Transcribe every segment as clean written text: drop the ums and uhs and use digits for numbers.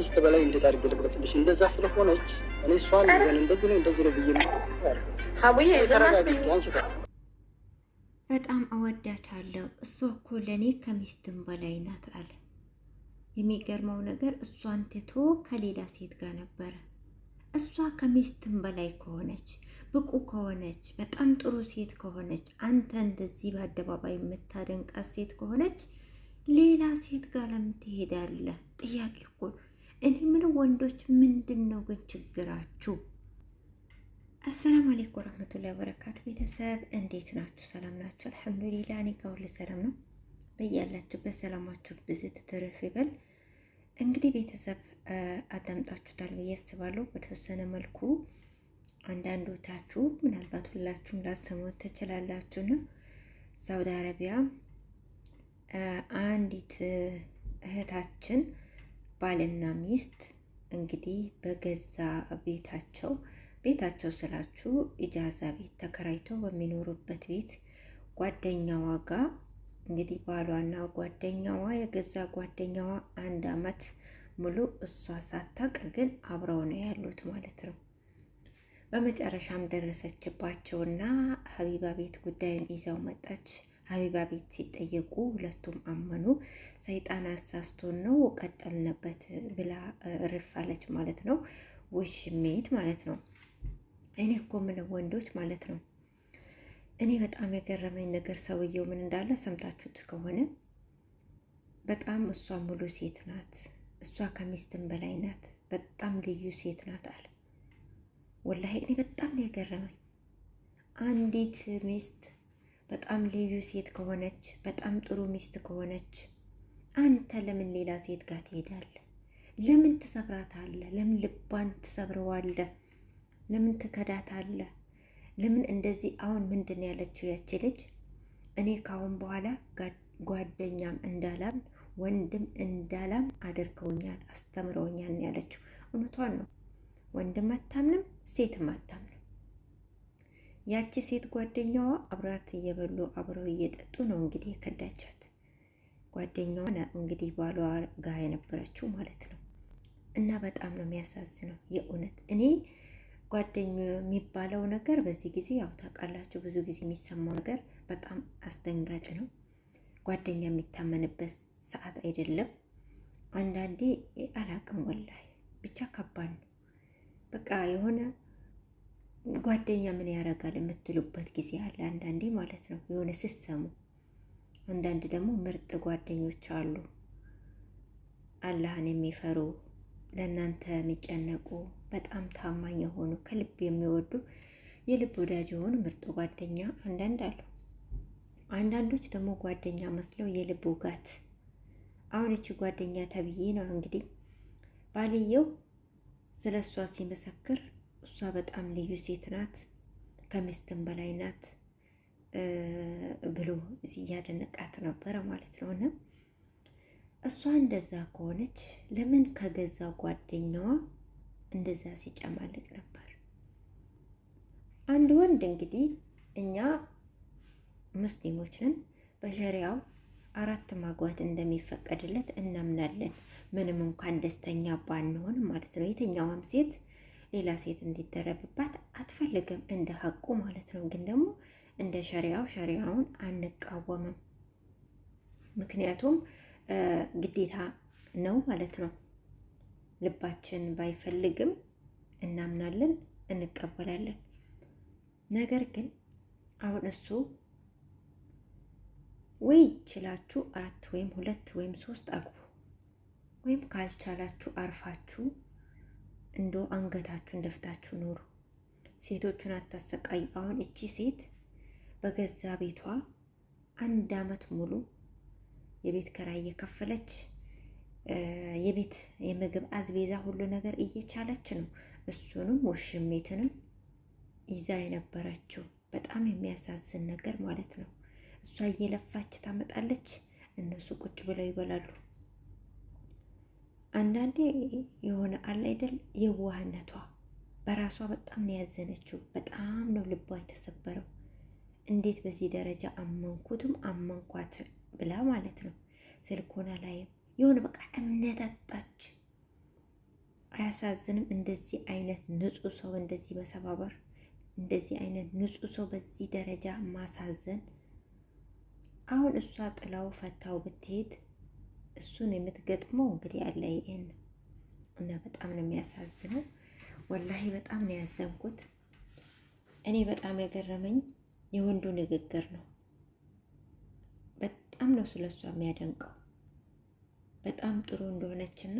ከሚስት በላይ እንዴት አድርጌ ልግለጽልሽ? እንደዛ ስለሆነች እኔ እሷን እንደዚህ ነው ብዬ ሀቡዬ በጣም እወዳታለሁ። እሷ እኮ ለእኔ ከሚስትም በላይ ናት አለ። የሚገርመው ነገር እሷን ትቶ ከሌላ ሴት ጋር ነበረ። እሷ ከሚስትም በላይ ከሆነች፣ ብቁ ከሆነች፣ በጣም ጥሩ ሴት ከሆነች፣ አንተ እንደዚህ በአደባባይ የምታደንቃት ሴት ከሆነች ሌላ ሴት ጋር ለምን ትሄዳለህ? ጥያቄ እኮ እኔ የምለው ወንዶች ምንድን ነው ግን ችግራችሁ? አሰላሙ አለይኩም ወራህመቱላሂ ወበረካቱ። ቤተሰብ እንዴት ናችሁ? ሰላም ናችሁ? አልሐምዱሊላህ እኔ ጋር ሁሉ ሰላም ነው። በያላችሁበት ሰላማችሁ ብዝት ትርፍ ይበል። እንግዲህ ቤተሰብ አዳምጣችሁታል ብዬ አስባለሁ። በተወሰነ መልኩ አንዳንዶቻችሁ ምናልባት ሁላችሁም ላስተምሩት ትችላላችሁና ሳውዲ አረቢያ አንዲት እህታችን ባልና ሚስት እንግዲህ በገዛ ቤታቸው ስላችሁ ኢጃዛ ቤት ተከራይተው በሚኖሩበት ቤት ጓደኛዋ ጋር እንግዲህ ባሏና ጓደኛዋ የገዛ ጓደኛዋ 1 አመት ሙሉ እሷ ሳታቅ ግን አብረው ነው ያሉት ማለት ነው። በመጨረሻም ደረሰችባቸውና ሀቢባ ቤት ጉዳዩን ይዛው መጣች። ሀቢባ ቤት ሲጠየቁ ሁለቱም አመኑ። ሰይጣን አሳስቶን ነው ቀጠልንበት ብላ ርፋለች ማለት ነው። ውሽሜት ማለት ነው። እኔ እኮ ምን ወንዶች ማለት ነው። እኔ በጣም የገረመኝ ነገር ሰውየው ምን እንዳለ ሰምታችሁት ከሆነ በጣም እሷ ሙሉ ሴት ናት፣ እሷ ከሚስትም በላይ ናት፣ በጣም ልዩ ሴት ናት አለ። ወላሂ እኔ በጣም ነው የገረመኝ። አንዲት ሚስት በጣም ልዩ ሴት ከሆነች፣ በጣም ጥሩ ሚስት ከሆነች አንተ ለምን ሌላ ሴት ጋር ትሄዳለህ? ለምን ትሰብራታለህ? ለምን ልቧን ትሰብረዋለህ? ለምን ትከዳታለህ? ለምን እንደዚህ? አሁን ምንድን ያለችው ያቺ ልጅ እኔ ካሁን በኋላ ጓደኛም እንዳላም ወንድም እንዳላም አድርገውኛል፣ አስተምረውኛል ያለችው። እውነቷን ነው። ወንድም አታምንም፣ ሴትም አታምንም። ያቺ ሴት ጓደኛዋ አብራት እየበሉ አብረው እየጠጡ ነው እንግዲህ የከዳቻት። ጓደኛዋ እንግዲህ ባሏ ጋር የነበረችው ማለት ነው። እና በጣም ነው የሚያሳዝነው የእውነት። እኔ ጓደኛ የሚባለው ነገር በዚህ ጊዜ ያው ታውቃላችሁ፣ ብዙ ጊዜ የሚሰማው ነገር በጣም አስደንጋጭ ነው። ጓደኛ የሚታመንበት ሰዓት አይደለም። አንዳንዴ አላቅም ወላሂ ብቻ ከባድ ነው። በቃ የሆነ ጓደኛ ምን ያደርጋል የምትሉበት ጊዜ አለ አንዳንዴ ማለት ነው፣ የሆነ ስትሰሙ። አንዳንድ ደግሞ ምርጥ ጓደኞች አሉ፣ አላህን የሚፈሩ ለእናንተ የሚጨነቁ በጣም ታማኝ የሆኑ ከልብ የሚወዱ የልብ ወዳጅ የሆኑ ምርጥ ጓደኛ አንዳንድ አሉ። አንዳንዶች ደግሞ ጓደኛ መስለው የልብ ውጋት። አሁን እቺ ጓደኛ ተብዬ ነው እንግዲህ ባልየው ስለ እሷ ሲመሰክር እሷ በጣም ልዩ ሴት ናት፣ ከሚስትም በላይ ናት ብሎ እያደነቃት ነበረ ማለት ነው። እና እሷ እንደዛ ከሆነች ለምን ከገዛ ጓደኛዋ እንደዛ ሲጨማልቅ ነበር? አንድ ወንድ እንግዲህ እኛ ሙስሊሞች ነን፣ በሸሪያው 4 ማግባት እንደሚፈቀድለት እናምናለን። ምንም እንኳን ደስተኛ ባንሆን ማለት ነው። የትኛዋም ሴት ሌላ ሴት እንዲደረብባት አትፈልግም፣ እንደ ሀቁ ማለት ነው። ግን ደግሞ እንደ ሸሪያውን አንቃወምም። ምክንያቱም ግዴታ ነው ማለት ነው። ልባችን ባይፈልግም እናምናለን፣ እንቀበላለን። ነገር ግን አሁን እሱ ወይ ችላችሁ 4 ወይም 2 ወይም 3 አግቡ፣ ወይም ካልቻላችሁ አርፋችሁ እንዶ አንገታችሁን ደፍታችሁ ኑሩ። ሴቶቹን አታሰቃዩ። አሁን እቺ ሴት በገዛ ቤቷ 1 አመት ሙሉ የቤት ኪራይ እየከፈለች የቤት የምግብ አዝቤዛ ሁሉ ነገር እየቻለች ነው እሱንም ውሽሜትንም ይዛ የነበረችው። በጣም የሚያሳዝን ነገር ማለት ነው። እሷ እየለፋች ታመጣለች፣ እነሱ ቁጭ ብለው ይበላሉ። አንዳንዴ የሆነ አለ አይደል የዋህነቷ በራሷ በጣም ነው ያዘነችው። በጣም ነው ልቧ የተሰበረው። እንዴት በዚህ ደረጃ አመንኩትም አመንኳት ብላ ማለት ነው። ስልኮና ላይም የሆነ በቃ እምነት አጣች። አያሳዝንም? እንደዚህ አይነት ንጹህ ሰው እንደዚህ መሰባበር፣ እንደዚህ አይነት ንጹህ ሰው በዚህ ደረጃ ማሳዘን። አሁን እሷ ጥላው ፈታው ብትሄድ እሱን የምትገጥመው እንግዲህ ያለ ይሄን እና በጣም ነው የሚያሳዝነው። ወላሂ በጣም ነው ያዘንኩት። እኔ በጣም የገረመኝ የወንዱ ንግግር ነው። በጣም ነው ስለሷ የሚያደንቀው። በጣም ጥሩ እንደሆነችና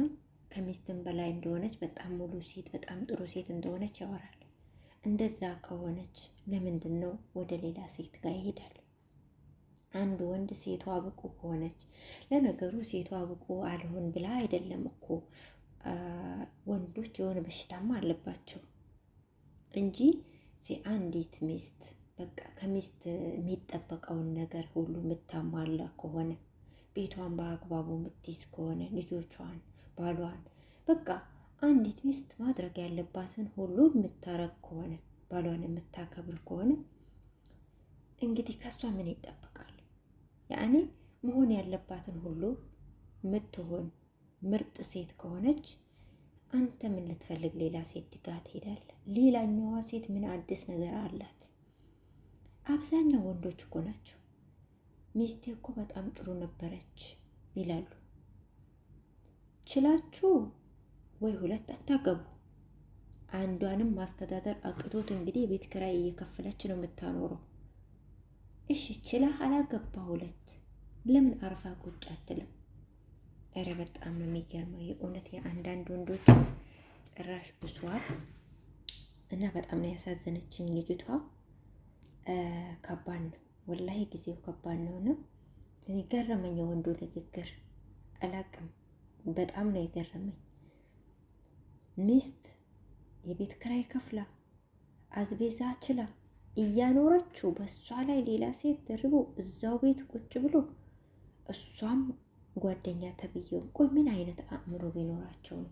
ከሚስትም በላይ እንደሆነች፣ በጣም ሙሉ ሴት፣ በጣም ጥሩ ሴት እንደሆነች ያወራል። እንደዛ ከሆነች ለምንድን ነው ወደ ሌላ ሴት ጋር ይሄዳል? አንድ ወንድ ሴቷ ብቁ ከሆነች፣ ለነገሩ ሴቷ ብቁ አልሆን ብላ አይደለም እኮ ወንዶች የሆነ በሽታማ አለባቸው እንጂ አንዲት ሚስት በቃ ከሚስት የሚጠበቀውን ነገር ሁሉ የምታሟላ ከሆነ፣ ቤቷን በአግባቡ የምትይዝ ከሆነ፣ ልጆቿን፣ ባሏን በቃ አንዲት ሚስት ማድረግ ያለባትን ሁሉ የምታረግ ከሆነ፣ ባሏን የምታከብር ከሆነ እንግዲህ ከሷ ምን ይጠበቃል? ያኔ መሆን ያለባትን ሁሉ የምትሆን ምርጥ ሴት ከሆነች አንተ ምን ልትፈልግ ሌላ ሴት ጋር ትሄዳለህ? ሌላኛዋ ሴት ምን አዲስ ነገር አላት? አብዛኛው ወንዶች እኮ ናቸው ሚስቴ እኮ በጣም ጥሩ ነበረች ይላሉ። ችላችሁ ወይ ሁለት አታገቡ። አንዷንም ማስተዳደር አቅቶት እንግዲህ የቤት ኪራይ እየከፈለች ነው የምታኖረው። እሺ ችላ አላገባ ሁለት፣ ለምን አርፋ ቁጭ አትልም? ኧረ በጣም ነው የሚገርመው የእውነት የአንዳንድ ወንዶች ጭራሽ ብሷል። እና በጣም ነው ያሳዘነችኝ ልጅቷ። ከባድ ነው ወላሂ፣ ጊዜው ከባድ ነው። እና እኔ ገረመኝ የወንዱ ንግግር አላቅም፣ በጣም ነው የገረመኝ። ሚስት የቤት ኪራይ ከፍላ አዝቤዛ ችላ እያኖረችው በሷ ላይ ሌላ ሴት ደርቦ እዛው ቤት ቁጭ ብሎ እሷም ጓደኛ ተብዬው። ቆይ ምን አይነት አእምሮ ቢኖራቸው ነው?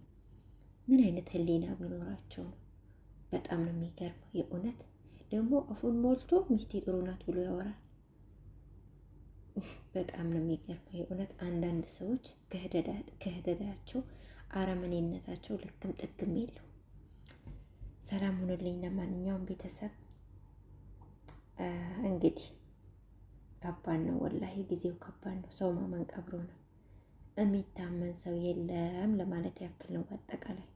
ምን አይነት ህሊና ቢኖራቸው ነው? በጣም ነው የሚገርመው የእውነት። ደግሞ አፉን ሞልቶ ሚስቴ ጥሩ ናት ብሎ ያወራል። በጣም ነው የሚገርመው የእውነት። አንዳንድ ሰዎች ክህደታቸው፣ አረመኔነታቸው ልክም ጥግም የለው። ሰላም ሁኑልኝ። ለማንኛውም ቤተሰብ እንግዲህ ከባድ ነው ወላሂ፣ ጊዜው ከባድ ነው። ሰው ማመን ቀብሮ ነው። የሚታመን ሰው የለም ለማለት ያክል ነው በአጠቃላይ።